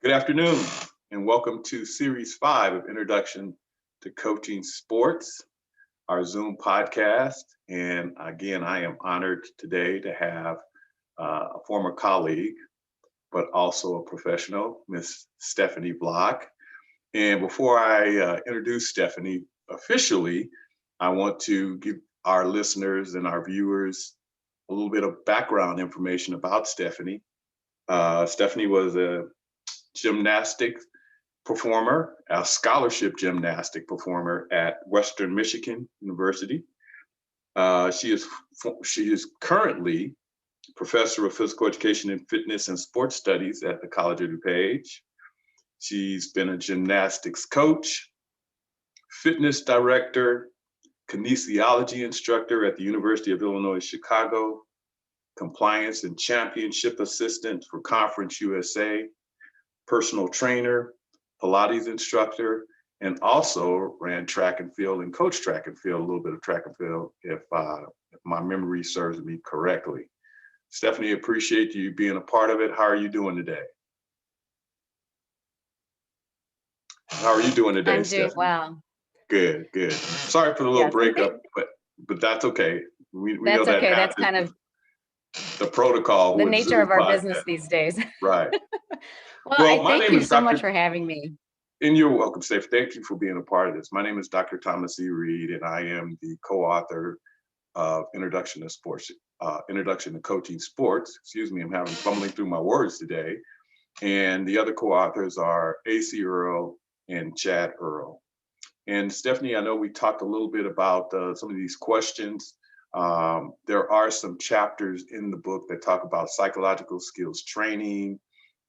Good afternoon, and welcome to Series 5 of Introduction to Coaching Sports, our Zoom podcast. And again, I am honored today to have a former colleague, but also a professional, Miss Stephanie Vlach. And before I introduce Stephanie officially, I want to give our listeners and our viewers a little bit of background information about Stephanie. Stephanie was a gymnastics performer, a scholarship gymnastic performer at Western Michigan University. She is currently professor of physical education and fitness and sports studies at the College of DuPage. She's been a gymnastics coach, fitness director, kinesiology instructor at the University of Illinois, Chicago, compliance and championship assistant for Conference USA, personal trainer, Pilates instructor, and also ran track and field and coached track and field, a little bit of track and field, if my memory serves me correctly. Stephanie, appreciate you being a part of it. How are you doing today? How are you doing today, I'm Stephanie? doing well. Good, good. Sorry for the little breakup, but that's okay. We That's know that okay. That's happens. kind of The protocol. the with nature Zoom of our podcast. business these days. Right. Well, Well, I my thank name you is so much Dr. for having me. And you're welcome, Steph. Thank you for being a part of this. My name is Dr. Thomas E. Reed, and I am the co-author of Introduction to Coaching Sports. Excuse me, I'm fumbling through my words today. And the other co-authors are A.C. Earl and Chad Earl. And Stephanie, I know we talked a little bit about some of these questions. There are some chapters in the book that talk about psychological skills training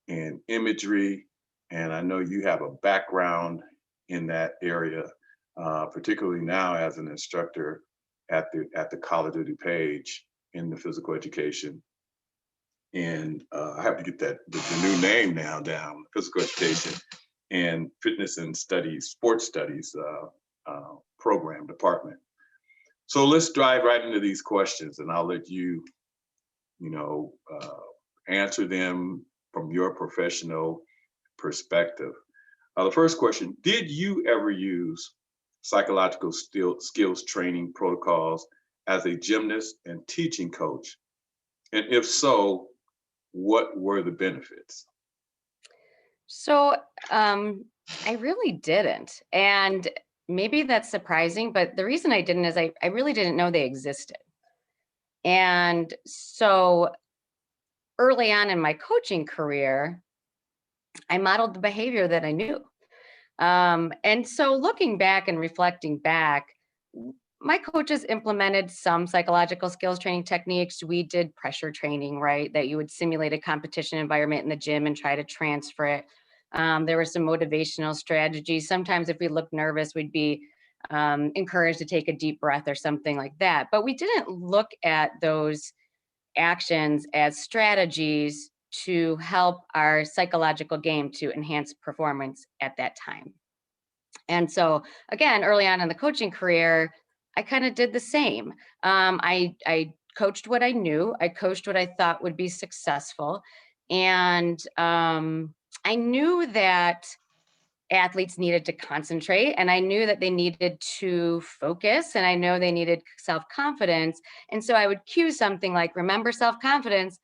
and imagery. And I know you have a background in that area, particularly now as an instructor at the College of DuPage in the physical education. And I have to get the new name now down, physical education and fitness and studies, sports studies program department. So let's dive right into these questions, and I'll let you, answer them from your professional perspective. The first question, did you ever use psychological skills training protocols as a gymnast and teaching coach? And if so, what were the benefits? So, I really didn't. And maybe that's surprising, but the reason I didn't is I really didn't know they existed. And so early on in my coaching career, I modeled the behavior that I knew. And so looking back and reflecting back, my coaches implemented some psychological skills training techniques. We did pressure training, right? That you would simulate a competition environment in the gym and try to transfer it. There were some motivational strategies. Sometimes if we looked nervous, we'd be encouraged to take a deep breath or something like that. But we didn't look at those actions as strategies to help our psychological game to enhance performance at that time. And so, again, early on in the coaching career, I kind of did the same. I coached what I knew. I coached what I thought would be successful, and I knew that athletes needed to concentrate, and I knew that they needed to focus, and I know they needed self-confidence. And so I would cue something like, "Remember self-confidence."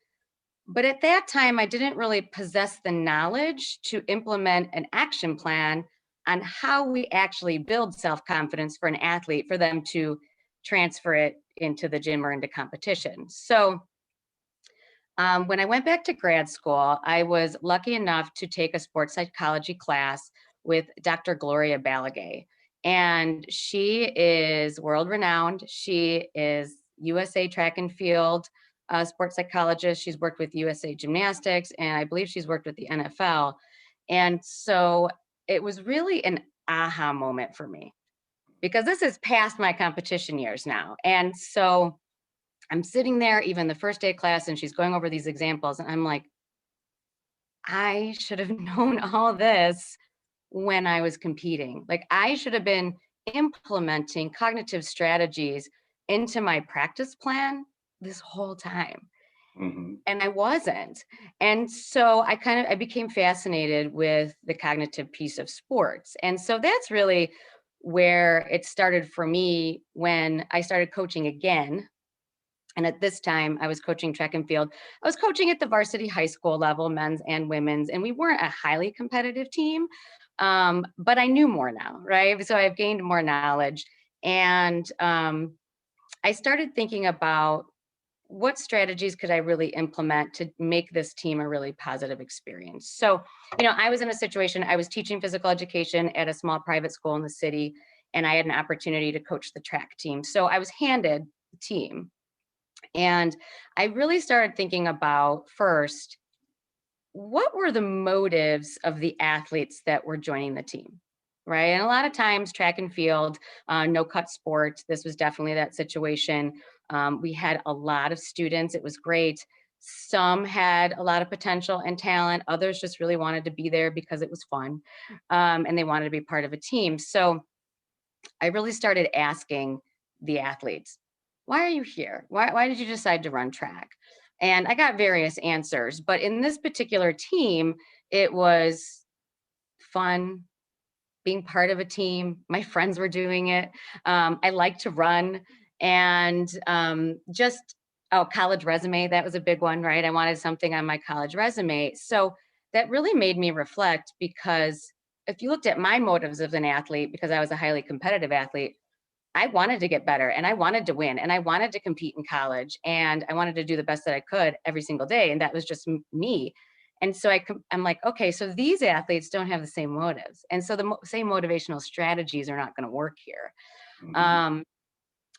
But at that time, I didn't really possess the knowledge to implement an action plan on how we actually build self confidence for an athlete for them to transfer it into the gym or into competition. So, when I went back to grad school, I was lucky enough to take a sports psychology class with Dr. Gloria Balagay. And she is world renowned. She is USA track and field sports psychologist. She's worked with USA Gymnastics, and I believe she's worked with the NFL. And so it was really an aha moment for me because this is past my competition years now. And so I'm sitting there, even the first day of class, and she's going over these examples, and I'm like, I should have known all this when I was competing. Like, I should have been implementing cognitive strategies into my practice plan this whole time. Mhm. And I wasn't. And so I became fascinated with the cognitive piece of sports. And so that's really where it started for me when I started coaching again. And at this time, I was coaching track and field. I was coaching at the varsity high school level, men's and women's, and we weren't a highly competitive team. But I knew more now, right? So I've gained more knowledge. And I started thinking about what strategies could I really implement to make this team a really positive experience? So, I was in a situation, I was teaching physical education at a small private school in the city, and I had an opportunity to coach the track team. So I was handed the team. And I really started thinking about first, what were the motives of the athletes that were joining the team? Right. And a lot of times, track and field, no cut sports, this was definitely that situation. We had a lot of students. It was great. Some had a lot of potential and talent. Others just really wanted to be there because it was fun, and they wanted to be part of a team. So I really started asking the athletes, why are you here? Why did you decide to run track? And I got various answers. But in this particular team, it was fun being part of a team. My friends were doing it. I like to run. And just, oh, college resume, that was a big one, right? I wanted something on my college resume. So that really made me reflect, because if you looked at my motives as an athlete, because I was a highly competitive athlete, I wanted to get better and I wanted to win and I wanted to compete in college and I wanted to do the best that I could every single day. And that was just me. And so I'm like, okay, so these athletes don't have the same motives. And so the same motivational strategies are not going to work here. Mhm. Um,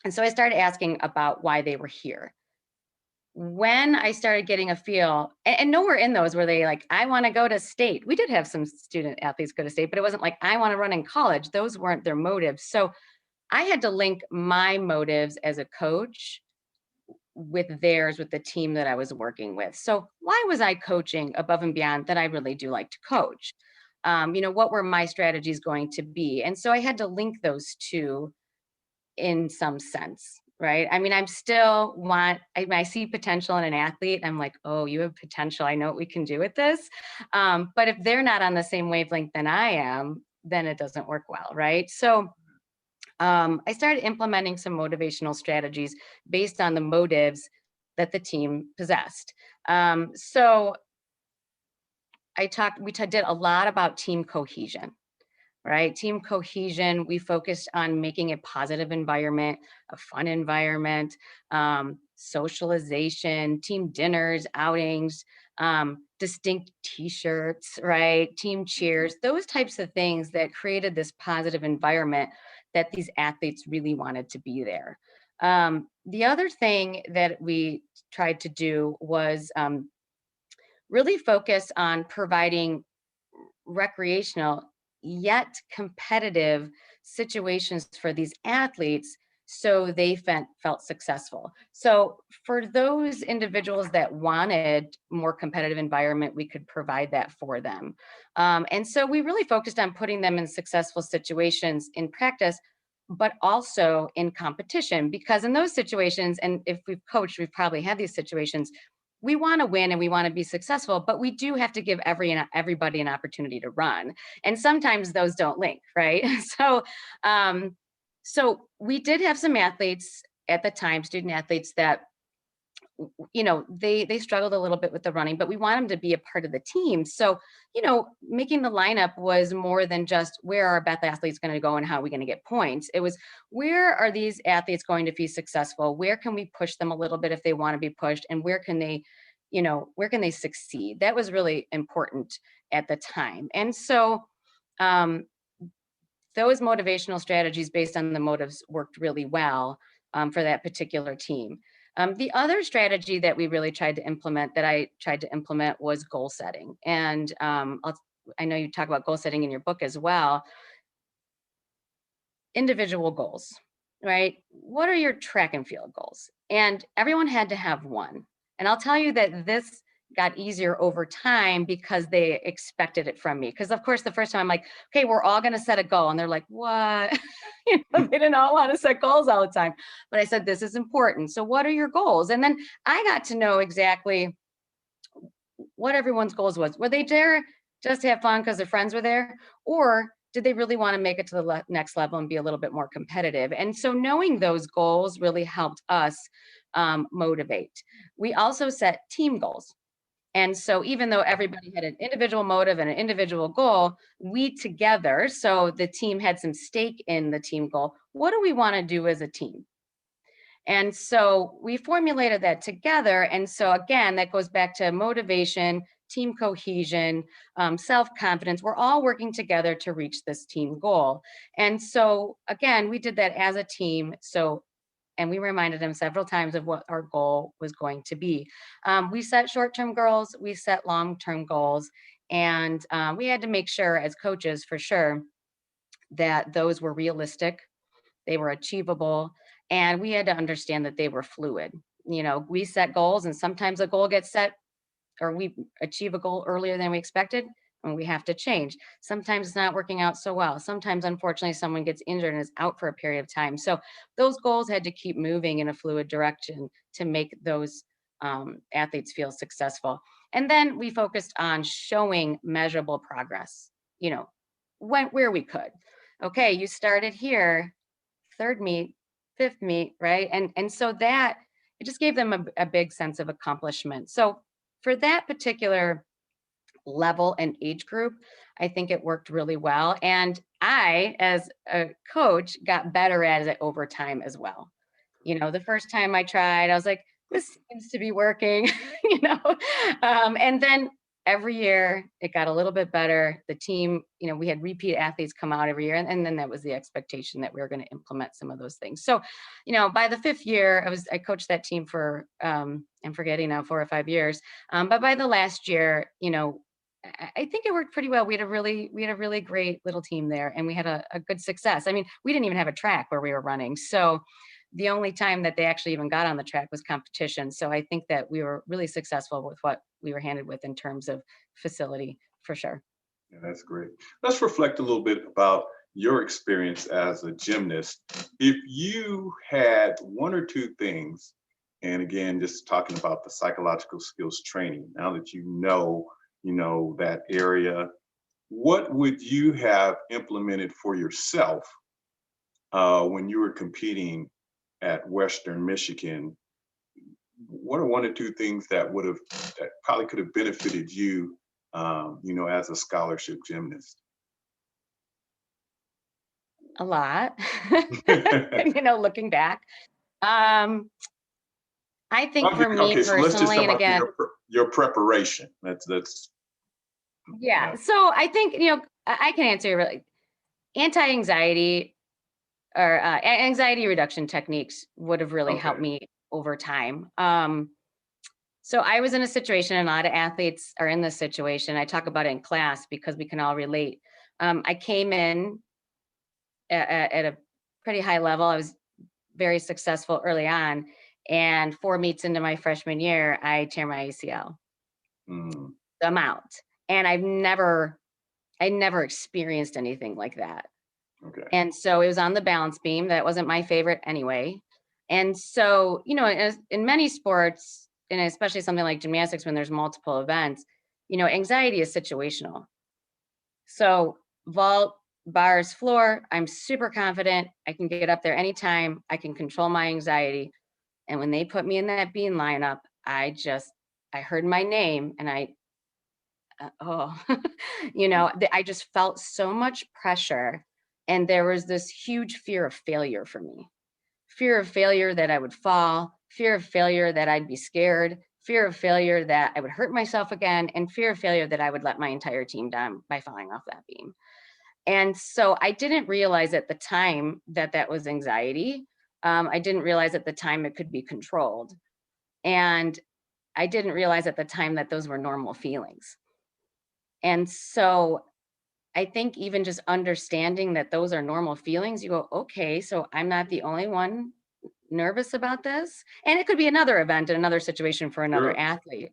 and so I started asking about why they were here. When I started getting a feel, and nowhere in those were they like, I want to go to state. We did have some student athletes go to state, but it wasn't like, I want to run in college. Those weren't their motives. So I had to link my motives as a coach with theirs with the team that I was working with. So why was I coaching above and beyond that? I really do like to coach. What were my strategies going to be? And so I had to link those two in some sense, right? I mean, I'm still I see potential in an athlete. I'm like, oh, you have potential. I know what we can do with this. But if they're not on the same wavelength than I am, then it doesn't work well, right? So I started implementing some motivational strategies based on the motives that the team possessed. So did a lot about team cohesion, right? Team cohesion. We focused on making a positive environment, a fun environment, socialization, team dinners, outings, distinct T-shirts, right? Team cheers, those types of things that created this positive environment that these athletes really wanted to be there. The other thing that we tried to do was really focus on providing recreational yet competitive situations for these athletes so they felt successful. So for those individuals that wanted more competitive environment, we could provide that for them. And so we really focused on putting them in successful situations in practice, but also in competition, because in those situations, and if we've coached, we've probably had these situations, we want to win and we want to be successful, but we do have to give everybody an opportunity to run. And sometimes those don't link, right? Um, so we did have some athletes at the time, student athletes that they struggled a little bit with the running, but we want them to be a part of the team. So making the lineup was more than just where are Beth athletes going to go and how are we going to get points. It was, where are these athletes going to be successful? Where can we push them a little bit if they want to be pushed, and where can they succeed? That was really important at the time. And so um, those motivational strategies based on the motives worked really well for that particular team. The other strategy that we really tried to implement, that I tried to implement, was goal setting. And I know you talk about goal setting in your book as well. Individual goals, right? What are your track and field goals? And everyone had to have one. And I'll tell you that got easier over time because they expected it from me. Because of course, the first time I'm like, okay, we're all going to set a goal. And they're like, what? They didn't all want to set goals all the time. But I said, this is important. So what are your goals? And then I got to know exactly what everyone's goals was. Were they there just to have fun because their friends were there? Or did they really want to make it to the next level and be a little bit more competitive? And so knowing those goals really helped us motivate. We also set team goals. And so even though everybody had an individual motive and an individual goal, we together, so the team had some stake in the team goal. What do we want to do as a team? And so we formulated that together. And so again, that goes back to motivation, team cohesion, self-confidence. We're all working together to reach this team goal. And so again, we did that as a team. And we reminded them several times of what our goal was going to be. We set short-term goals, we set long-term goals, and we had to make sure as coaches for sure that those were realistic, they were achievable, and we had to understand that they were fluid. We set goals, and sometimes a goal gets set or we achieve a goal earlier than we expected, and we have to change. Sometimes it's not working out so well. Sometimes, unfortunately, someone gets injured and is out for a period of time. So those goals had to keep moving in a fluid direction to make those athletes feel successful. And then we focused on showing measurable progress, where we could. Okay, you started here, third meet, fifth meet, right? And so that it just gave them a big sense of accomplishment. So for that particular level and age group, I think it worked really well. And I, as a coach, got better at it over time as well. The first time I tried, I was like, this seems to be working, you know. And then every year it got a little bit better. The team, we had repeat athletes come out every year. And then that was the expectation that we were going to implement some of those things. So, by the fifth year, I coached that team for, I'm forgetting now, 4 or 5 years. But by the last year, I think it worked pretty well. We had a really great little team there, and we had a good success. I mean, we didn't even have a track where we were running. So the only time that they actually even got on the track was competition. So I think that we were really successful with what we were handed with in terms of facility, for sure. Yeah, that's great. Let's reflect a little bit about your experience as a gymnast. If you had one or two things, and again, just talking about the psychological skills training, now that that area, what would you have implemented for yourself when you were competing at Western Michigan? What are one or two things that probably could have benefited you, as a scholarship gymnast? A lot, looking back. I think for me Okay, so let's just personally, talk and about again, your preparation. That's yeah. yeah. So I think, I can answer you really. Anti-anxiety or anxiety reduction techniques would have really helped Okay. me over time. So I was in a situation, and a lot of athletes are in this situation. I talk about it in class because we can all relate. I came in at a pretty high level. I was very successful early on. And 4 meets into my freshman year, I tear my ACL. Mm, So I'm out. And I never experienced anything like that. okay. And so it was on the balance beam. That wasn't my favorite anyway. And so, in many sports, and especially something like gymnastics, when there's multiple events, anxiety is situational. So vault, bars, floor, I'm super confident. I can get up there anytime. I can control my anxiety. And when they put me in that beam lineup, I heard my name, and oh, I just felt so much pressure. And there was this huge fear of failure for me. Fear of failure that I would fall, fear of failure that I'd be scared, fear of failure that I would hurt myself again, and fear of failure that I would let my entire team down by falling off that beam. And so I didn't realize at the time that that was anxiety. I didn't realize at the time it could be controlled. And I didn't realize at the time that those were normal feelings. And so I think even just understanding that those are normal feelings, you go, okay, so I'm not the only one nervous about this. And it could be another event, another situation for another Sure. athlete.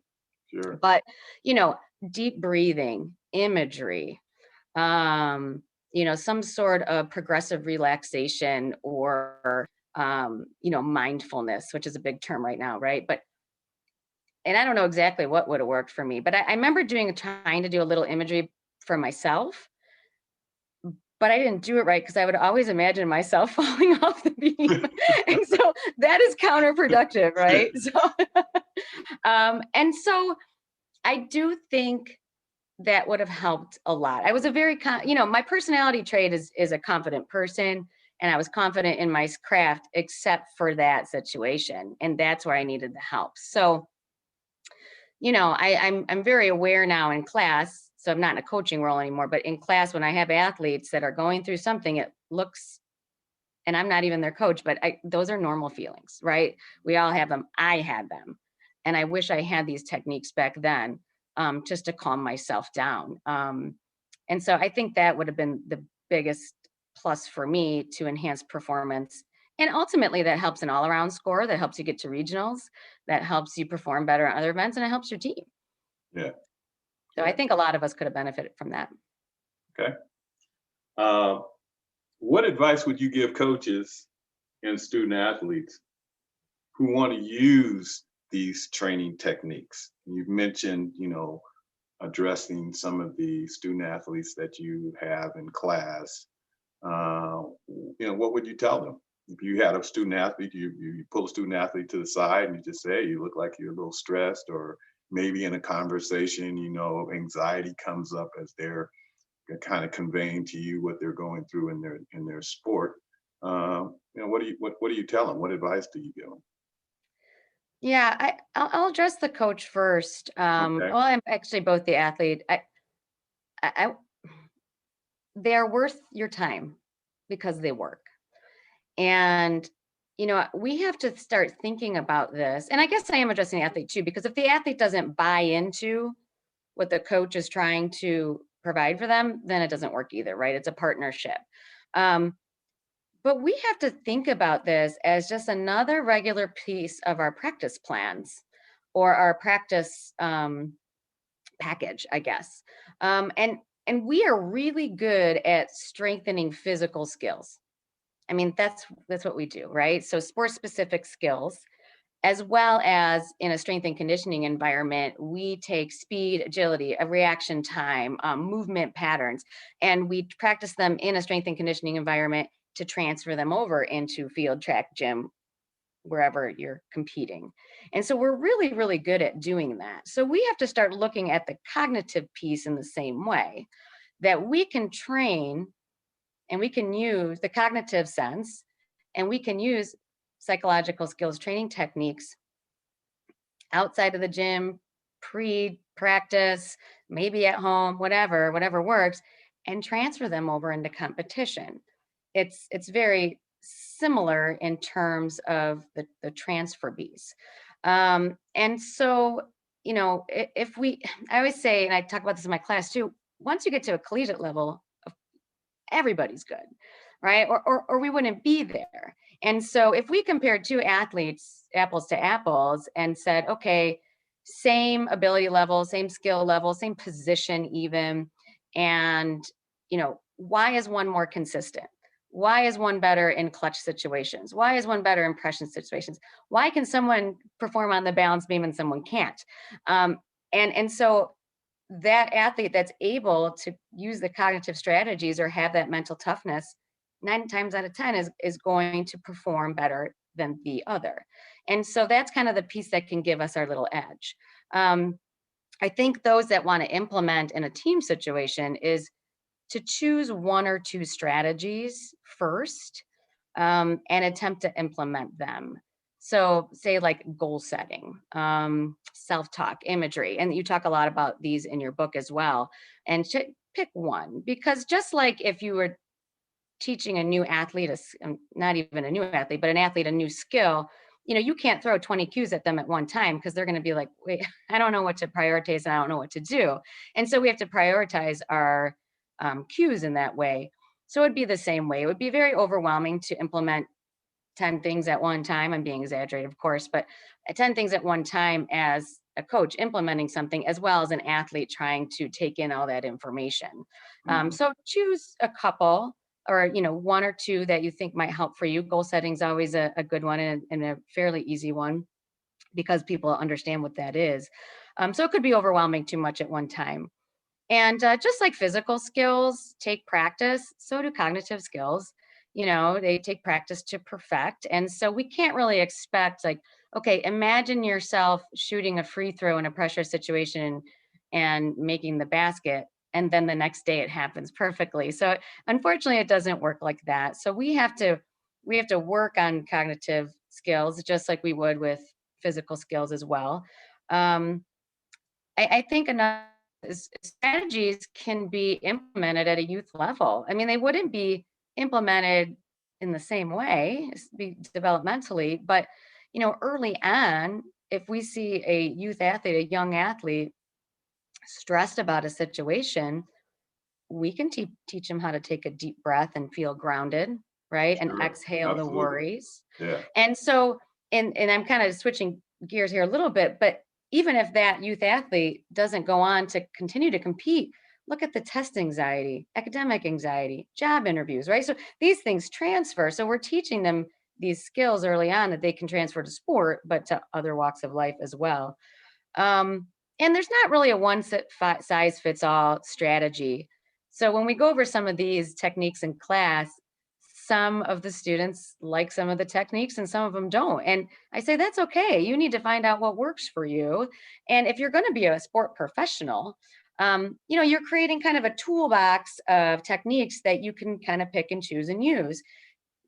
Sure. But, you know, deep breathing, imagery, um, some sort of progressive relaxation or, mindfulness, which is a big term right now, right? And I don't know exactly what would have worked for me, but I remember trying to do a little imagery for myself, but I didn't do it right because I would always imagine myself falling off the beam. And so that is counterproductive, right? So I do think that would have helped a lot. I was a very, my personality trait is a confident person, and I was confident in my craft, except for that situation, and that's where I needed the help. So, I'm very aware now in class. So I'm not in a coaching role anymore, but in class, when I have athletes that are going through something, it looks, and I'm not even their coach, but those are normal feelings, right? We all have them. I had them, and I wish I had these techniques back then, just to calm myself down. And so I think that would have been the biggest plus for me to enhance performance. And ultimately, that helps an all around score, that helps you get to regionals, that helps you perform better at other events, and it helps your team. Yeah. So I Yeah. think a lot of us could have benefited from that. Okay. Uh, what advice would you give coaches and student athletes who want to use these training techniques? You've mentioned, addressing some of the student athletes that you have in class. What would you tell them? If you had a student athlete, you pull a student athlete to the side and you just say, hey, you look like you're a little stressed, or maybe in a conversation, anxiety comes up as they're kind of conveying to you what they're going through in their sport. What do you tell them? What advice do you give them? Yeah, I'll address the coach first. Okay. Well, I'm actually both the athlete. I they're worth your time because they work. And, we have to start thinking about this. And I guess I am addressing the athlete too, because if the athlete doesn't buy into what the coach is trying to provide for them, then it doesn't work either, right? It's a partnership. Um, but we have to think about this as just another regular piece of our practice plans or our practice package, I guess. And we are really good at strengthening physical skills. I mean, that's what we do, right? So sports specific skills, as well as in a strength and conditioning environment, we take speed, agility, a reaction time, movement patterns, and we practice them in a strength and conditioning environment to transfer them over into field, track, gym, wherever you're competing. And so we're really, really good at doing that. So we have to start looking at the cognitive piece in the same way, that we can train and we can use the cognitive sense, and we can use psychological skills training techniques outside of the gym, pre-practice, maybe at home, whatever works, and transfer them over into competition. It's very similar in terms of the transfer bees. And so, if we, I always say, and I talk about this in my class too, once you get to a collegiate level, everybody's good, right? Or we wouldn't be there. And so if we compared two athletes, apples to apples, and said, okay, same ability level, same skill level, same position, even, and why is one more consistent? Why is one better in clutch situations? Why is one better in pressure situations? Why can someone perform on the balance beam and someone can't? Um, and so that athlete that's able to use the cognitive strategies or have that mental toughness, 9 times out of 10 is going to perform better than the other. And so that's kind of the piece that can give us our little edge. um, I think those that want to implement in a team situation is to choose one or two strategies first, and attempt to implement them. So, say like goal setting, self talk, imagery, and you talk a lot about these in your book as well. And pick one, because just like if you were teaching a new athlete, not even a new athlete, but an athlete, a new skill, you can't throw 20 cues at them at one time because they're going to be like, wait, I don't know what to prioritize and I don't know what to do. And so we have to prioritize our cues in that way. So it'd be the same way. It would be very overwhelming to implement 10 things at one time. I'm being exaggerated, of course, but 10 things at one time as a coach implementing something as well as an athlete trying to take in all that information. Mhm. So choose a couple or one or two that you think might help for you. Goal setting is always a good one and a fairly easy one because people understand what that is. So it could be overwhelming too much at one time. And just like physical skills take practice, so do cognitive skills. They take practice to perfect. And so we can't really expect, like, okay, imagine yourself shooting a free throw in a pressure situation and making the basket. And then the next day it happens perfectly. So unfortunately, it doesn't work like that. So we have to work on cognitive skills just like we would with physical skills as well. Um, I think another strategies can be implemented at a youth level. I mean, they wouldn't be implemented in the same way, be developmentally, but early on, if we see a youth athlete, a young athlete stressed about a situation, we can teach them how to take a deep breath and feel grounded, right? And Sure. exhale the Absolutely. worries. Yeah. And so, and I'm kind of switching gears here a little bit, but even if that youth athlete doesn't go on to continue to compete, look at the test anxiety, academic anxiety, job interviews, right? So these things transfer. So we're teaching them these skills early on that they can transfer to sport, but to other walks of life as well. And there's not really a size fits all strategy. So when we go over some of these techniques in class, some of the students like some of the techniques and some of them don't. And I say that's okay. You need to find out what works for you. And if you're going to be a sport professional, you're creating kind of a toolbox of techniques that you can kind of pick and choose and use.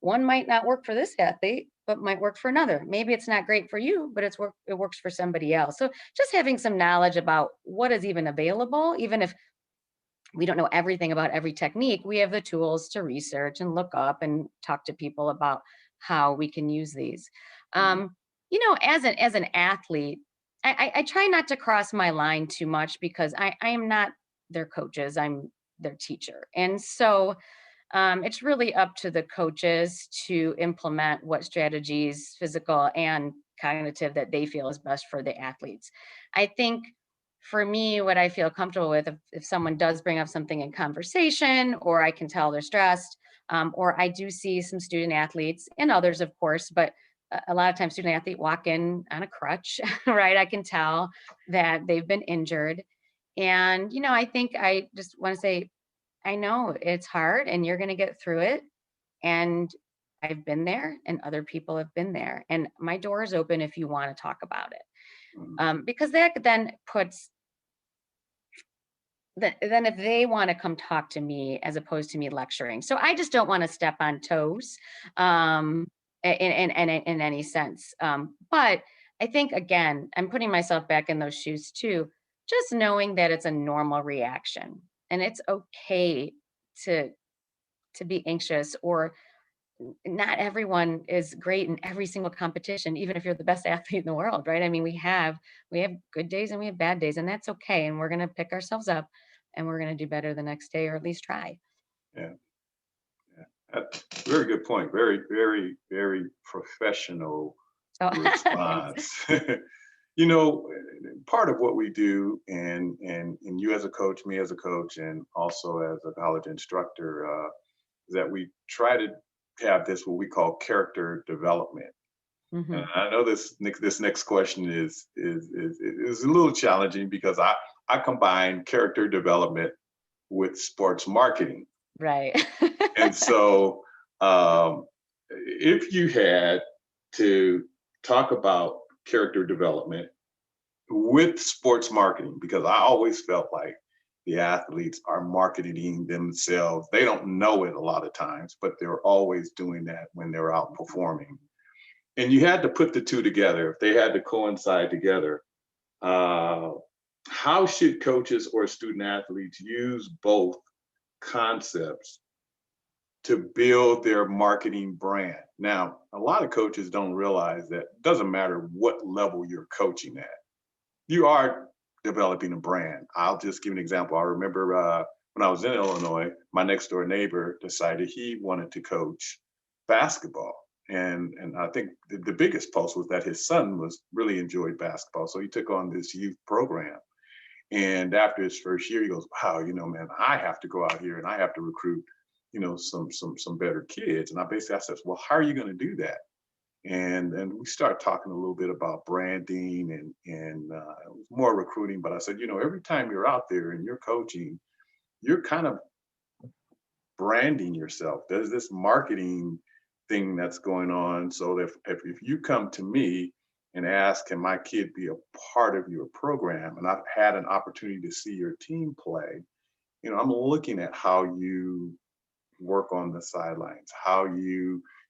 One might not work for this athlete, but might work for another. Maybe it's not great for you, but it works for somebody else. So just having some knowledge about what is even available, even if we don't know everything about every technique, we have the tools to research and look up and talk to people about how we can use these. Mhm. As an athlete, I try not to cross my line too much because I am not their coaches. I'm their teacher. And so it's really up to the coaches to implement what strategies, physical and cognitive, that they feel is best for the athletes. I think for me, what I feel comfortable with, if someone does bring up something in conversation, or I can tell they're stressed, or I do see some student athletes and others, of course, but a lot of times student athlete walk in on a crutch, right? I can tell that they've been injured. And, I think I just want to say, I know it's hard and you're going to get through it. And I've been there and other people have been there. And my door is open if you want to talk about it. Mhm. Because that then puts, then if they want to come talk to me as opposed to me lecturing. So I just don't want to step on toes in any sense. But I think, again, I'm putting myself back in those shoes too, just knowing that it's a normal reaction and it's okay to be anxious, or not everyone is great in every single competition, even if you're the best athlete in the world, right? I mean, we have good days and we have bad days, and that's okay. And we're going to pick ourselves up and we're going to do better the next day, or at least try. Yeah. Yeah. Very good point. Very, very, very professional So thanks. response. you know, Part of what we do, and you as a coach, me as a coach, and also as a college instructor, is that we try to have this what we call character development. And Hmm. I know this next question is a little challenging because I combine character development with sports marketing. Right. And so, if you had to talk about character development with sports marketing, because I always felt like the athletes are marketing themselves. They don't know it a lot of times, but they're always doing that when they're out performing. And you had to put the two together, if they had to coincide together. Uh, how should coaches or student athletes use both concepts to build their marketing brand? Now, a lot of coaches don't realize that it doesn't matter what level you're coaching at, you are developing a brand. I'll just give an example. I remember when I was in Illinois, my next door neighbor decided he wanted to coach basketball. And I think the biggest plus was that his son was really enjoyed basketball, so he took on this youth program. And after his first year, he goes, "Wow, man, I have to go out here and I have to recruit, some better kids." And I said, "Well, how are you going to do that?" And we started talking a little bit about branding and it was more recruiting. But I said, every time you're out there and you're coaching, you're kind of branding yourself. There's this marketing thing that's going on. So if you come to me and ask, can my kid be a part of your program? And I've had an opportunity to see your team play, I'm looking at how you work on the sidelines, how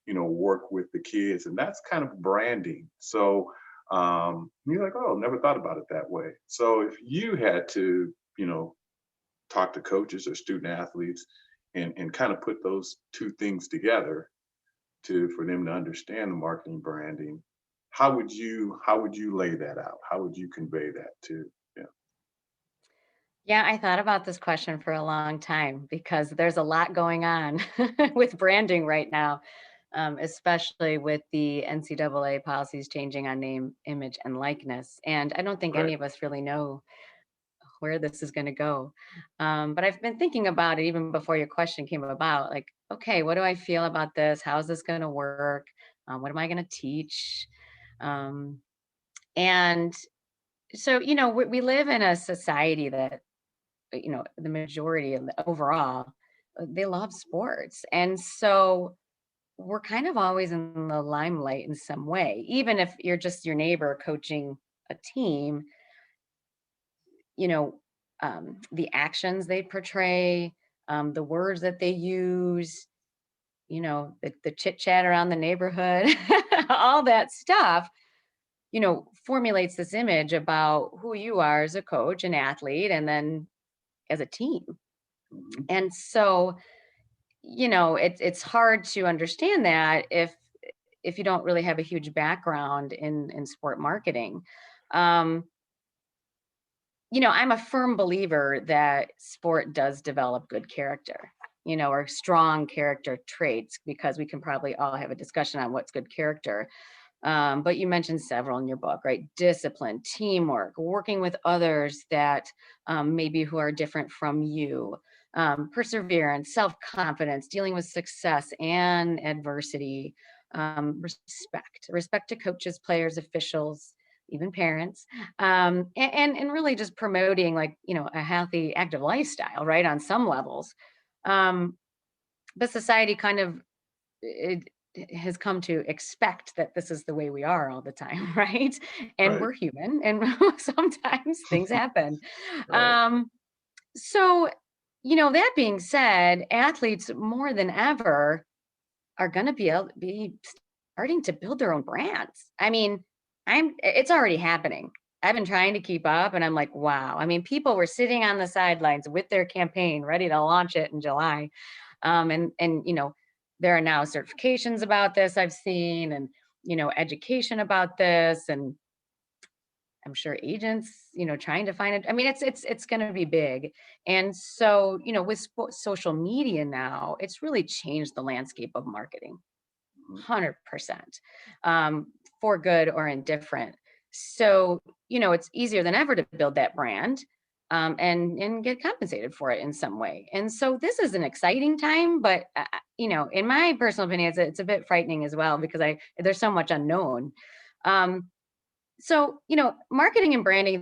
work with the kids. And that's kind of branding. So you're like, oh, never thought about it that way. So if you had to, talk to coaches or student athletes and kind of put those two things together for them to understand the marketing branding, how would you lay that out? How would you convey that to? Yeah. Yeah, I thought about this question for a long time because there's a lot going on with branding right now, especially with the NCAA policies changing on name, image, and likeness. And I don't think Right. any of us really know where this is going to go. But I've been thinking about it even before your question came about. Like, okay, what do I feel about this? How is this going to work? What am I going to teach? Um, and so, we live in a society that, the majority of the overall, they love sports. And so we're kind of always in the limelight in some way, even if you're just your neighbor coaching a team, you know, the actions they portray, the words that they use, the chit chat around the neighborhood, all that stuff, formulates this image about who you are as a coach, an athlete, and then as a team. Mhm. And so, it's hard to understand that if you don't really have a huge background in sport marketing. Um, I'm a firm believer that sport does develop good character, or strong character traits, because we can probably all have a discussion on what's good character. But you mentioned several in your book, right? Discipline, teamwork, working with others that maybe who are different from you, perseverance, self confidence, dealing with success and adversity, respect to coaches, players, officials, even parents, and really just promoting, like, a healthy, active lifestyle, right? On some levels. Um, but society kind of it has come to expect that this is the way we are all the time, right? And Right. we're human, and sometimes things happen. Right. Um, so, that being said, athletes more than ever are going to be starting to build their own brands. I mean, it's already happening. I've been trying to keep up, and I'm like, wow. I mean, people were sitting on the sidelines with their campaign ready to launch it in July. And there are now certifications about this I've seen, and education about this, and I'm sure agents, trying to find it. I mean, it's going to be big. And so, with social media now, it's really changed the landscape of marketing. Mhm. 100%, for good or indifferent. So, it's easier than ever to build that brand, and get compensated for it in some way. And so this is an exciting time, but in my personal opinion, it's a bit frightening as well, because there's so much unknown. Um, so, marketing and branding,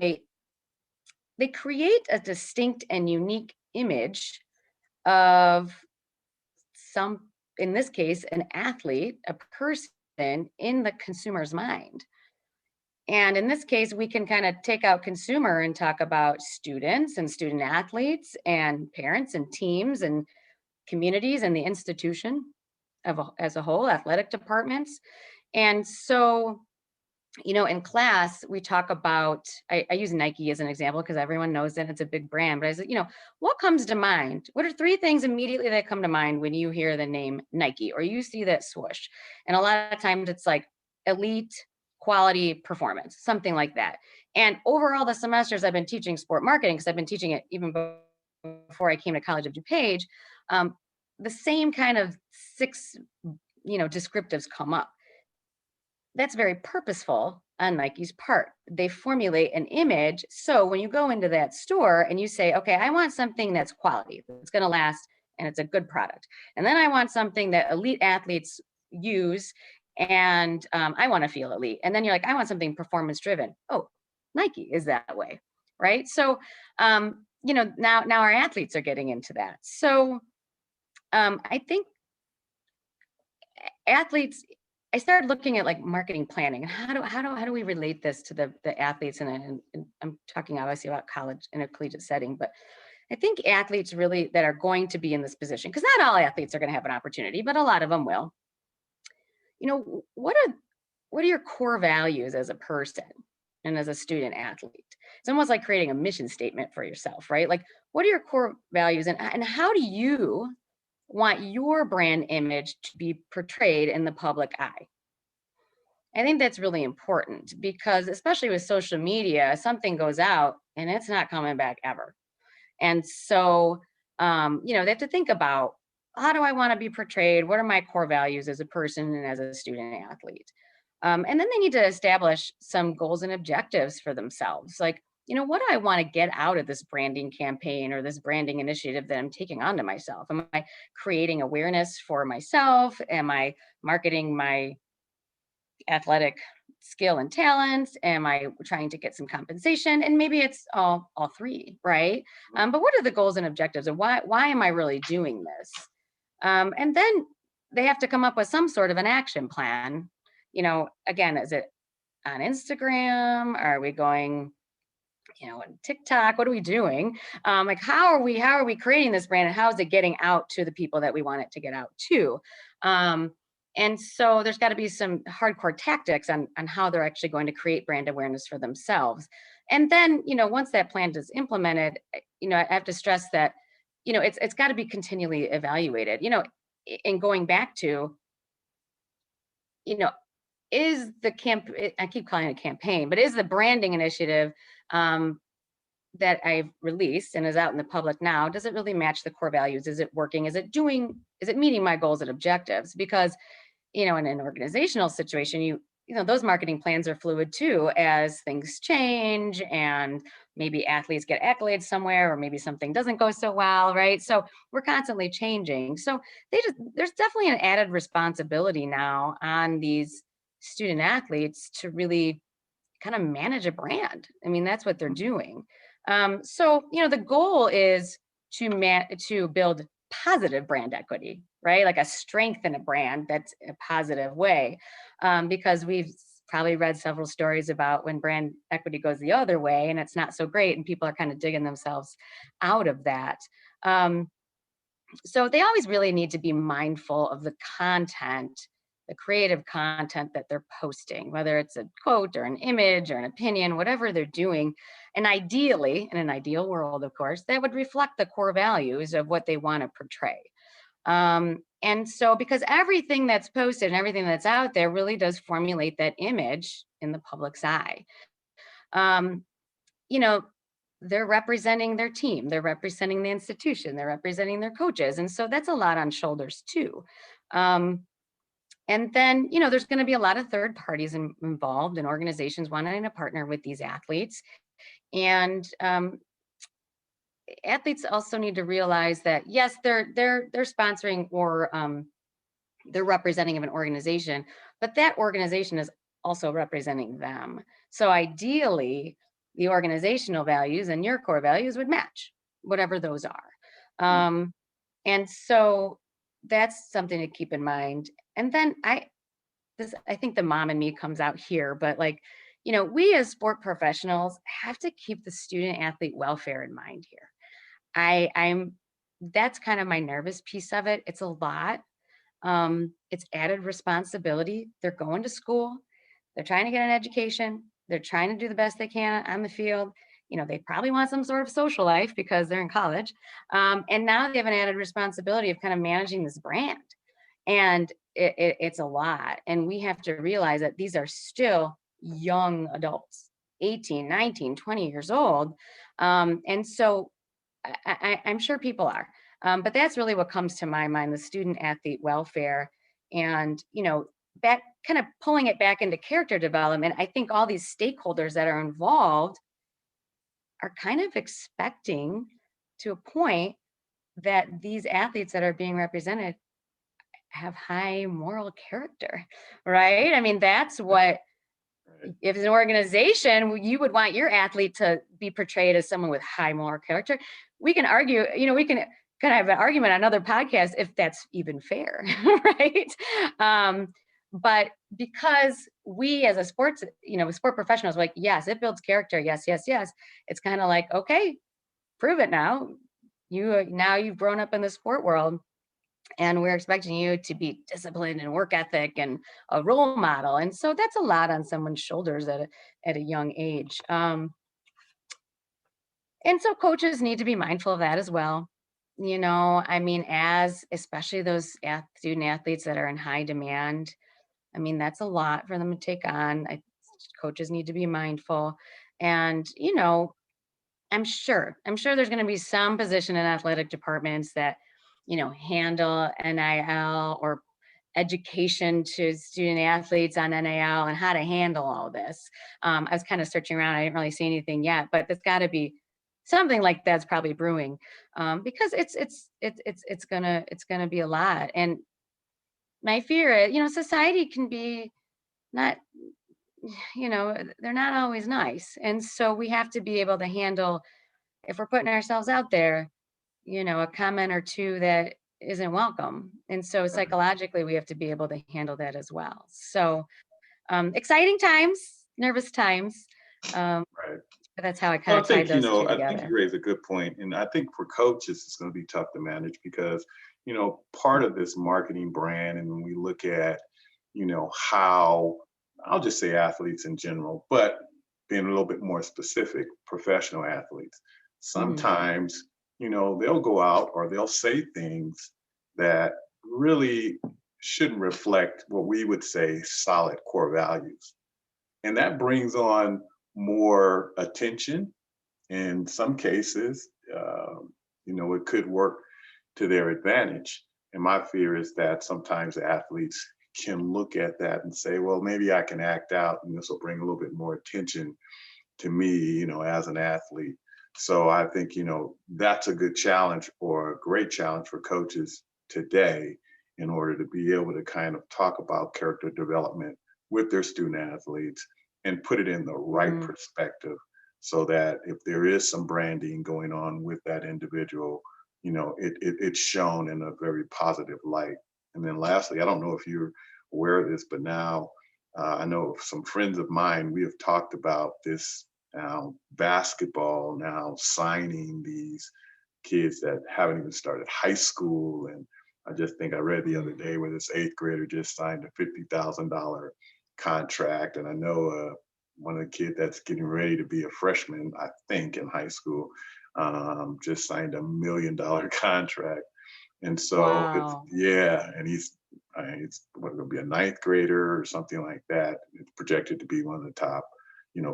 they create a distinct and unique image of some, in this case, an athlete, a person in the consumer's mind. And in this case, we can kind of take out consumer and talk about students and student athletes and parents and teams and communities and the institution as a whole, athletic departments. And so, in class, we talk about, I use Nike as an example because everyone knows that it's a big brand. But I said, what comes to mind? What are three things immediately that come to mind when you hear the name Nike or you see that swoosh? And a lot of times it's like elite, quality, performance, something like that. And over all the semesters I've been teaching sport marketing, because I've been teaching it even before I came to College of DuPage, um, the same kind of six descriptives come up. That's very purposeful on Nike's part. They formulate an image. So when you go into that store and you say, okay, I want something that's quality, that's going to last, and it's a good product. And then I want something that elite athletes use, and I want to feel elite. And then you're like, I want something performance driven. Oh, Nike is that way, right? So, now our athletes are getting into that. So I think athletes, I started looking at like marketing planning and how do we relate this to the athletes, and I'm talking obviously about college in a collegiate setting, but I think athletes really that are going to be in this position, because not all athletes are going to have an opportunity, but a lot of them will. What are your core values as a person and as a student athlete? It's almost like creating a mission statement for yourself, right? Like, what are your core values, and how do you want your brand image to be portrayed in the public eye? I think that's really important because, especially with social media, something goes out and it's not coming back ever. And so, they have to think about, how do I want to be portrayed? What are my core values as a person and as a student athlete? And then they need to establish some goals and objectives for themselves. Like, what do I want to get out of this branding campaign or this branding initiative that I'm taking onto myself? Am I creating awareness for myself? Am I marketing my athletic skill and talents? Am I trying to get some compensation? And maybe it's all three, right? But what are the goals and objectives, and why am I really doing this? And then they have to come up with some sort of an action plan. Again, is it on Instagram? Are we going, on TikTok? What are we doing? Like, how are we creating this brand, and how is it getting out to the people that we want it to get out to? And so there's got to be some hardcore tactics on how they're actually going to create brand awareness for themselves. And then, once that plan is implemented, I have to stress that, it's got to be continually evaluated, and going back to, you know, is the camp, I keep calling it a campaign, but is the branding initiative that I've released and is out in the public now, does it really match the core values? Is it working? Is it meeting my goals and objectives? Because, in an organizational situation, those marketing plans are fluid too, as things change and maybe athletes get accolades somewhere, or maybe something doesn't go so well, right? So we're constantly changing. So there's definitely an added responsibility now on these student athletes to really kind of manage a brand. I mean, that's what they're doing. So, the goal is to build positive brand equity, right? Like a strengthen a brand that's a positive way, because we've probably read several stories about when brand equity goes the other way and it's not so great, and people are kind of digging themselves out of that. So they always really need to be mindful of the content, the creative content that they're posting, whether it's a quote or an image or an opinion, whatever they're doing. And ideally, in an ideal world, of course, that would reflect the core values of what they want to portray. And so, because everything that's posted and everything that's out there really does formulate that image in the public's eye. Um, you know, they're representing their team, they're representing the institution, they're representing their coaches. And so that's a lot on shoulders too. And then, there's going to be a lot of third parties involved, and organizations wanting to partner with these athletes. And athletes also need to realize that, yes, they're sponsoring, or they're representing of an organization, but that organization is also representing them. So ideally, the organizational values and your core values would match, whatever those are. And so that's something to keep in mind. And then I think the mom in me comes out here, but like, we as sport professionals have to keep the student athlete welfare in mind here. I'm That's kind of my nervous piece of it. It's a lot. It's added responsibility. They're going to school, they're trying to get an education, they're trying to do the best they can on the field. They probably want some sort of social life because they're in college. And now they have an added responsibility of kind of managing this brand. And it's a lot. And we have to realize that these are still young adults, 18, 19, 20 years old. And so I'm sure people are. But that's really what comes to my mind, the student athlete welfare. And, back kind of pulling it back into character development, I think all these stakeholders that are involved are kind of expecting to a point that these athletes that are being represented have high moral character, right? I mean, that's what, Right. if an organization, you would want your athlete to be portrayed as someone with high moral character. We can argue, we can kind of have an argument on other podcasts if that's even fair, right? But because we as a sports, sport professionals, like, yes, it builds character. Yes, yes, yes. It's kind of like, okay, prove it now. Now you've grown up in the sport world, and we're expecting you to be disciplined and work ethic and a role model. And so that's a lot on someone's shoulders at a young age. And so coaches need to be mindful of that as well. I mean, as especially those student athletes that are in high demand, I mean, that's a lot for them to take on. Coaches need to be mindful. And, I'm sure there's going to be some position in athletic departments that, handle NIL or education to student athletes on NIL and how to handle all this. I was kind of searching around. I didn't really see anything yet, but there's got to be something like that's probably brewing, because it's gonna be a lot. And my fear is, society can be not, they're not always nice, and so we have to be able to handle, if we're putting ourselves out there, a comment or two that isn't welcome. And so Right. psychologically, we have to be able to handle that as well. So exciting times, nervous times. Um, Right. but that's how I kind Well, of tied those two I think you together. raise a good point, and I think for coaches, it's going to be tough to manage because, part of this marketing brand, and when we look at, how I'll just say athletes in general, but being a little bit more specific, professional athletes, Mhm. sometimes, they'll go out or they'll say things that really shouldn't reflect what we would say solid core values. And that brings on more attention in some cases. It could work to their advantage. And my fear is that sometimes athletes can look at that and say, well, maybe I can act out and this will bring a little bit more attention to me, as an athlete. So I think, that's a good challenge or a great challenge for coaches today in order to be able to kind of talk about character development with their student athletes and put it in the right Mhm. perspective so that if there is some branding going on with that individual, it's shown in a very positive light. And then lastly, I don't know if you're aware of this, but now I know some friends of mine, we have talked about this now, basketball now signing these kids that haven't even started high school. And I just think I read the other Mhm. day where this eighth grader just signed a $50,000 contract. And I know one of the kids that's getting ready to be a freshman, I think, in high school, just signed $1 million contract. And so it's, Wow. yeah, and he's going to be a ninth grader or something like that. It's projected to be one of the top,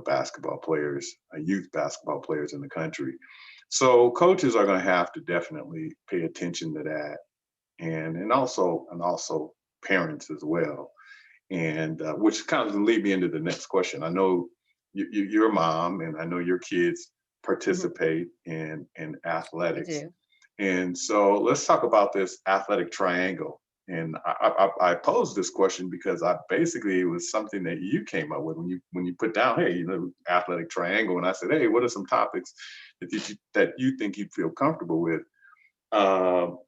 basketball players, youth basketball players in the country. So coaches are going to have to definitely pay attention to that, and also parents as well. And which kind of lead me into the next question. I know you're a mom, and I know your kids Mhm. participate in I athletics. do. And so let's talk about this athletic triangle. And I posed this question because I basically, it was something that you came up with when you put down, hey, athletic triangle, and I said, hey, what are some topics that you think you'd feel comfortable with? Um,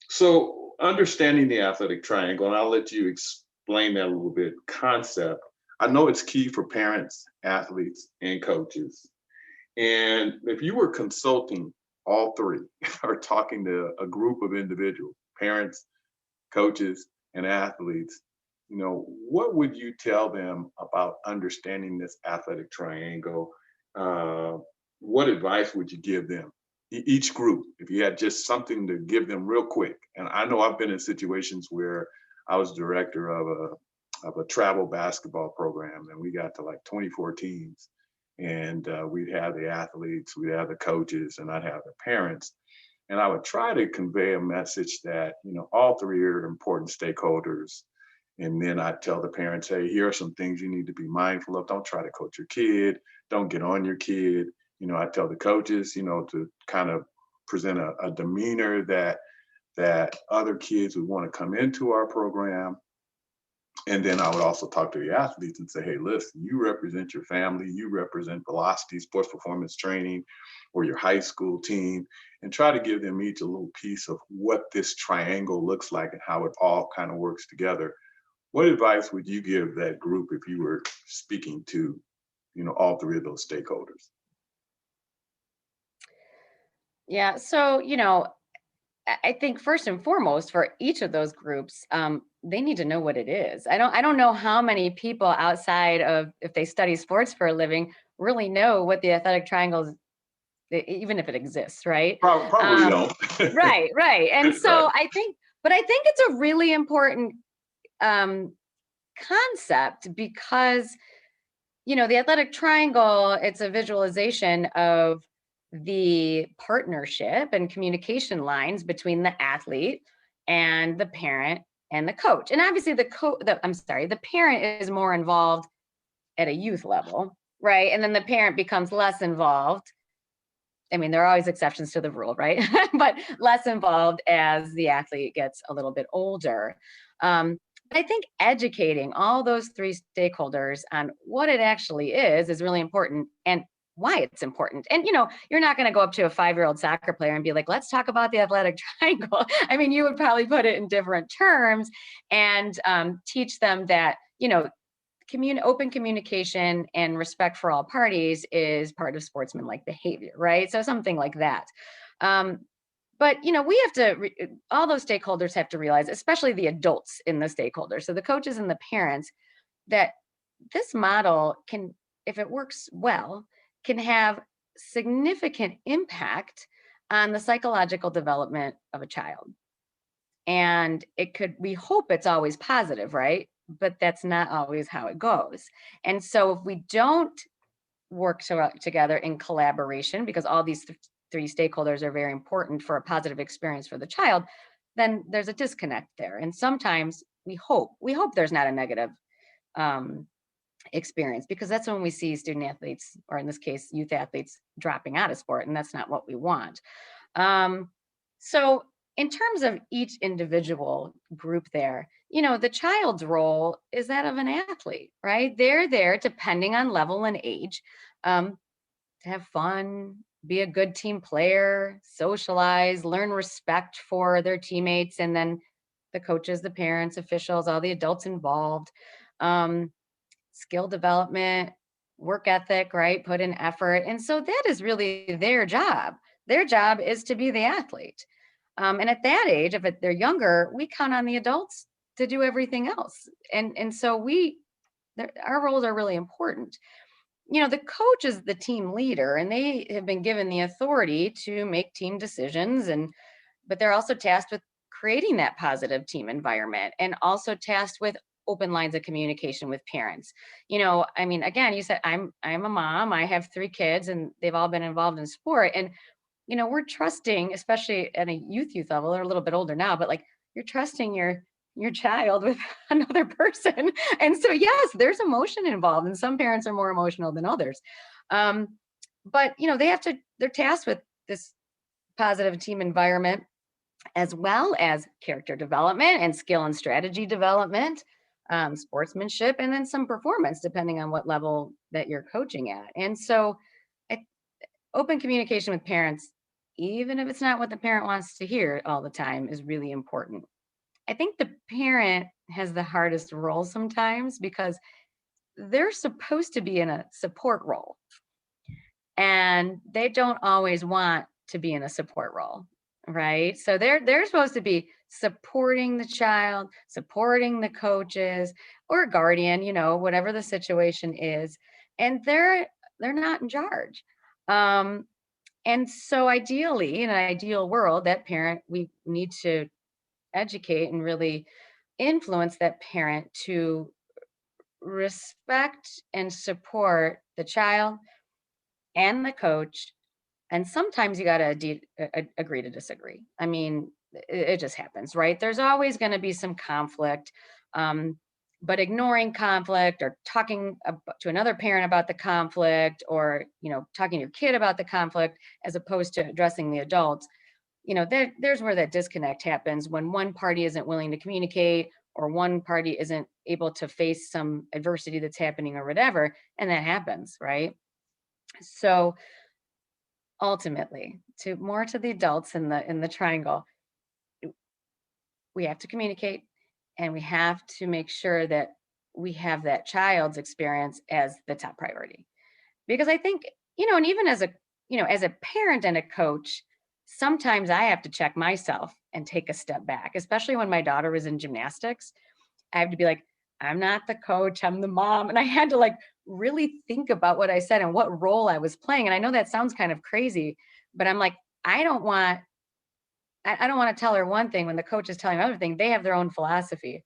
so understanding the athletic triangle, and I'll let you explain that a little bit. Concept. I know it's key for parents, athletes, and coaches. And if you were consulting all three or talking to a group of individuals, parents, coaches, and athletes, what would you tell them about understanding this athletic triangle? Uh, what advice would you give them? Each group, if you had just something to give them real quick. And I know I've been in situations where I was director of a travel basketball program, and we got to like 24 teams, and we'd have the athletes, we'd have the coaches, and I'd have the parents. And I would try to convey a message that, all three are important stakeholders. And then I tell the parents, hey, here are some things you need to be mindful of. Don't try to coach your kid. Don't get on your kid. I tell the coaches, to kind of present a demeanor that other kids would want to come into our program. And then I would also talk to the athletes and say, hey, listen, you represent your family, you represent Velocity Sports Performance Training or your high school team, and try to give them each a little piece of what this triangle looks like and how it all kind of works together. What advice would you give that group if you were speaking to, all three of those stakeholders? Yeah. So, I think first and foremost for each of those groups, they need to know what it is. I don't know how many people outside of if they study sports for a living really know what the athletic triangle is, even if it exists, right? Probably Um, don't. right, right. And Right. so I think it's a really important um, concept because the athletic triangle, it's a visualization of the partnership and communication lines between the athlete and the parent and the coach. And obviously the parent is more involved at a youth level, right? And then the parent becomes less involved. I mean, there are always exceptions to the rule, right? But less involved as the athlete gets a little bit older. But I think educating all those three stakeholders on what it actually is really important and why it's important. And you're not going to go up to a 5-year-old soccer player and be like, let's talk about the athletic triangle. I mean, you would probably put it in different terms and teach them that, open communication and respect for all parties is part of sportsmanlike behavior, right? So something like that. Um, but we have to all those stakeholders have to realize, especially the adults in the stakeholders, so the coaches and the parents, that this model can, if it works well, can have significant impact on the psychological development of a child. And we hope it's always positive, right? But that's not always how it goes. And so if we don't work together in collaboration, because all these three stakeholders are very important for a positive experience for the child, then there's a disconnect there. And sometimes we hope there's not a negative um, experience, because that's when we see student athletes, or in this case, youth athletes, dropping out of sport, and that's not what we want. Um, so, in terms of each individual group there, the child's role is that of an athlete, right? They're there, depending on level and age, um, to have fun, be a good team player, socialize, learn respect for their teammates, and then the coaches, the parents, officials, all the adults involved. Um, Skill development, work ethic, right? Put in effort. And so that is really their job. Their job is to be the athlete. And at that age, if they're younger, we count on the adults to do everything else. And so our roles are really important. The coach is the team leader, and they have been given the authority to make team decisions, but they're also tasked with creating that positive team environment, and also tasked with open lines of communication with parents. I mean, again, you said I'm a mom, I have 3 kids, and they've all been involved in sport. And we're trusting, especially at a youth level, they're a little bit older now, but like, you're trusting your child with another person. And so yes, there's emotion involved, and some parents are more emotional than others. um, but they're tasked with this positive team environment, as well as character development and skill and strategy development, sportsmanship, and then some performance, depending on what level that you're coaching at. And so, I, open communication with parents, even if it's not what the parent wants to hear all the time, is really important. I think the parent has the hardest role sometimes, because they're supposed to be in a support role, and they don't always want to be in a support role, right? So they're supposed to be supporting the child, supporting the coaches or guardian, whatever the situation is, and they're not in charge. um and so ideally, in an ideal world, that parent, we need to educate and really influence that parent to respect and support the child and the coach And sometimes you got to agree to disagree. I mean, it just happens, right? There's always going to be some conflict. Um, but ignoring conflict or talking to another parent about the conflict, or, talking to your kid about the conflict as opposed to addressing the adults, there's where that disconnect happens when one party isn't willing to communicate, or one party isn't able to face some adversity that's happening or whatever, and that happens, right? So ultimately, to the adults in the triangle, we have to communicate, and we have to make sure that we have that child's experience as the top priority. Because I think, and even as a parent and a coach, sometimes I have to check myself and take a step back, especially when my daughter was in gymnastics. I have to be like, I'm not the coach, I'm the mom. And I had to like really think about what I said and what role I was playing. And I know that sounds kind of crazy, but I'm like, I don't want I don't want to tell her one thing when the coach is telling her another thing. They have their own philosophy.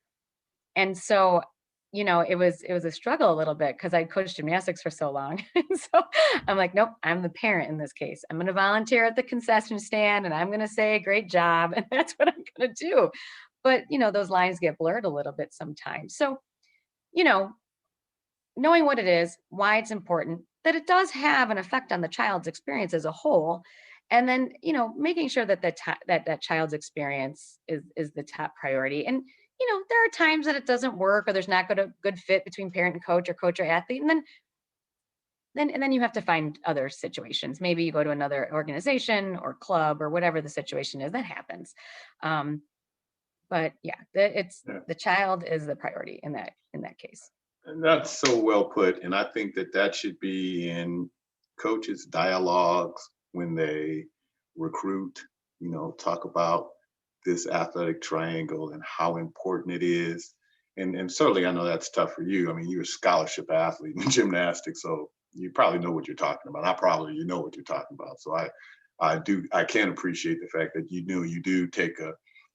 And so, it was a struggle a little bit because I coached gymnastics for so long. And so I'm like, nope, I'm the parent in this case. I'm going to volunteer at the concession stand and I'm going to say great job. And that's what I'm going to do. But, those lines get blurred a little bit sometimes. So, you know, knowing what it is, why it's important, that it does have an effect on the child's experience as a whole, and then making sure that that child's experience is the top priority. And there are times that it doesn't work, or there's not good fit between parent and coach, or coach or athlete, and then you have to find other situations. Maybe you go to another organization or club or whatever the situation is. That happens. um, but yeah, it's Yeah. the child is the priority in that case. And that's so well put. And I think that that should be in coaches' dialogues when they recruit, talk about this athletic triangle and how important it is. And certainly, I know that's tough for you. I mean, you're a scholarship athlete in gymnastics, so you probably know what you're talking about. I probably you know what you're talking about. So I can appreciate the fact that you do take a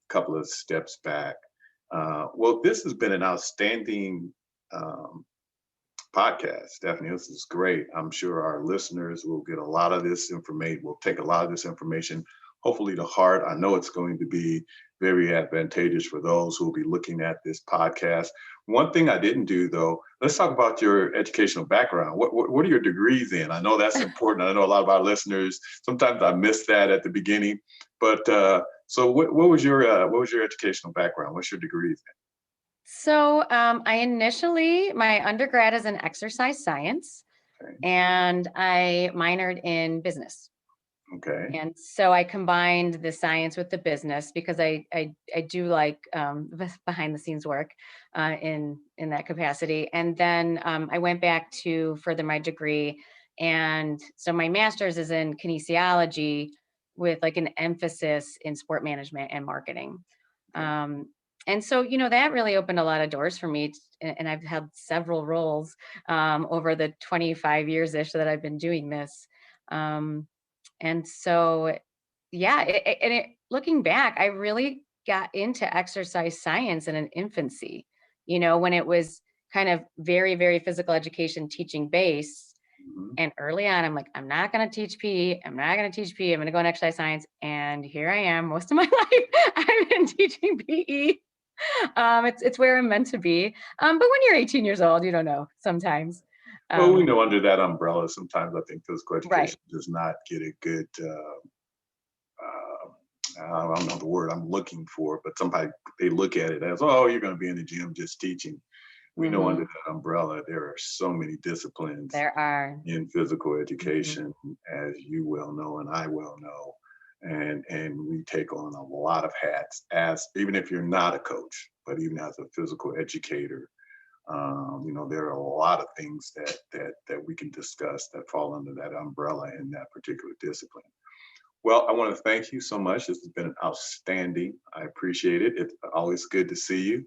couple of steps back. Well, this has been an outstanding um, podcast, Stephanie. This is great. I'm sure our listeners will get a lot of this information, will take a lot of this information, hopefully to heart. I know it's going to be very advantageous for those who will be looking at this podcast. One thing I didn't do, though, let's talk about your educational background. What are your degrees in? I know that's important. I know a lot of our listeners, sometimes I miss that at the beginning. But so what was your educational background? What's your degrees So my undergrad is in exercise science, in? and I minored in business. Okay. And so I combined the science with the business because I do like behind the scenes work in that capacity. And then I went back to further my degree, and so my master's is in kinesiology with like an emphasis in sport management and marketing. Okay. Um, and so that really opened a lot of doors for me, and I've had several roles over the 25 years ish that I've been doing this. Um, and so, yeah, looking back, I really got into exercise science in an infancy, when it was kind of very, very physical education teaching based. Mhm. And early on, I'm like, I'm not going to teach PE. I'm not going to teach PE. I'm going to go in exercise science. And here I am most of my life. I've been teaching PE. It's where I'm meant to be. But when you're 18 years old, you don't know sometimes. Well, we Um, know under that umbrella, sometimes I think physical right. education does not get a good, I don't know the word I'm looking for, but somebody, they look at it as, oh, you're going to be in the gym just teaching. We know under Hmm. that umbrella, there are so many disciplines There are. in physical Mhm. education, as you well know and I well know. And we take on a lot of hats as, even if you're not a coach, but even as a physical educator. There are a lot of things that we can discuss that fall under that umbrella in that particular discipline. Well, I want to thank you so much. This has been outstanding. I appreciate it. It's always good to see you,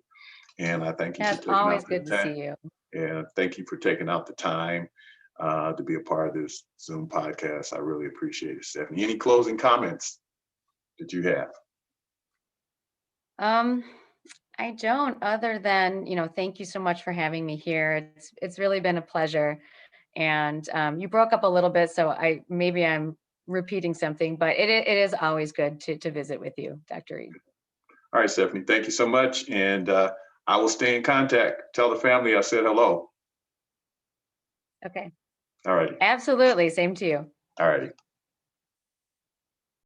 and I thank you Yeah, for it's taking always out the good to time. see you. And thank you for taking out the time to be a part of this Zoom podcast. I really appreciate it, Stephanie. Any closing comments that you have? Um, I don't, other than, thank you so much for having me here. It's really been a pleasure. And you broke up a little bit, so maybe I'm repeating something, but it is always good to visit with you, Dr. Reed. All right, Stephanie, thank you so much. And I will stay in contact. Tell the family I said hello. Okay. All righty. Absolutely. Same to you. All righty.